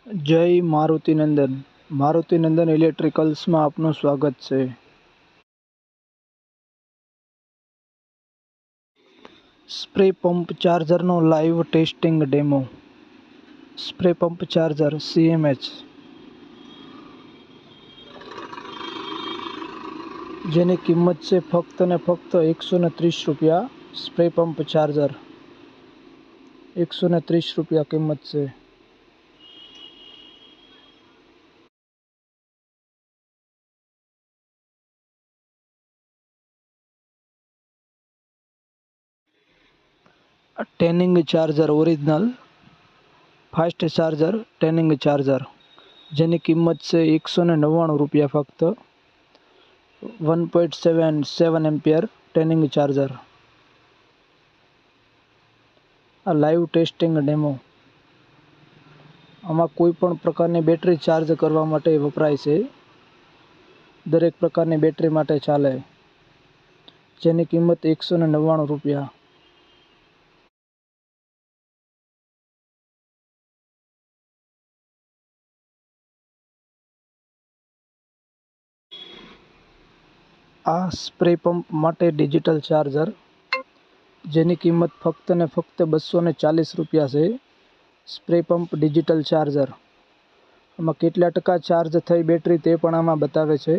જય મારુતિનંદન. મારુતિનંદન ઇલેક્ટ્રિકલ્સમાં આપનું સ્વાગત છે. સ્પ્રે પંપ ચાર્જરનો live testing demo. Spray pump charger CMH, જેની કિંમત છે ફક્ત ને ફક્ત 130 રૂપિયા. સ્પ્રે પંપ ચાર્જર 130 રૂપિયા કિંમત છે. ટેનિંગ ચાર્જર ઓરિજિનલ ફાસ્ટ ચાર્જર ટેનિંગ ચાર્જર, જેની કિંમત છે 199 રૂપિયા ફક્ત. 1.77 એમ્પિયર ટેનિંગ ચાર્જર. આ લાઈવ ટેસ્ટિંગ ડેમો. આમાં કોઈ પણ પ્રકારની બેટરી ચાર્જ કરવા માટે વપરાય છે. દરેક પ્રકારની બેટરી માટે ચાલે, જેની કિંમત 199 રૂપિયા. આ સ્પ્રે પંપ માટે ડિજિટલ ચાર્જર, જેની કિંમત ફક્ત ને ફક્ત 240 રૂપિયા છે. Spray pump digital charger. આમાં કેટલા ટકા ચાર્જ થઈ બેટરી તે પણ આમાં બતાવે છે.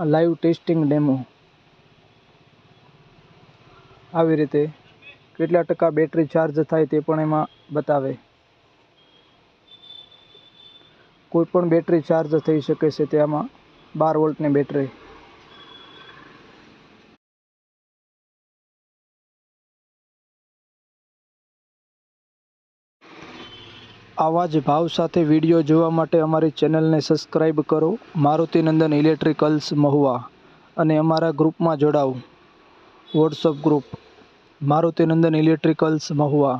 આ લાઈવ ટેસ્ટિંગ ડેમો. આવી રીતે કેટલા ટકા બેટરી ચાર્જ થાય તે પણ એમાં બતાવે. કોઈ પણ બેટરી ચાર્જ થઈ શકે છે તેમાં. 12 વોલ્ટની બેટરી. આવા જ ભાવ સાથે વિડીયો જોવા માટે અમારી ચેનલને સબસ્ક્રાઈબ કરો, મારુતિનંદન ઇલેક્ટ્રિકલ્સ મહુવા, અને અમારા ગ્રુપમાં જોડાઓ. WhatsApp group Marutinandan electricals Mahuva.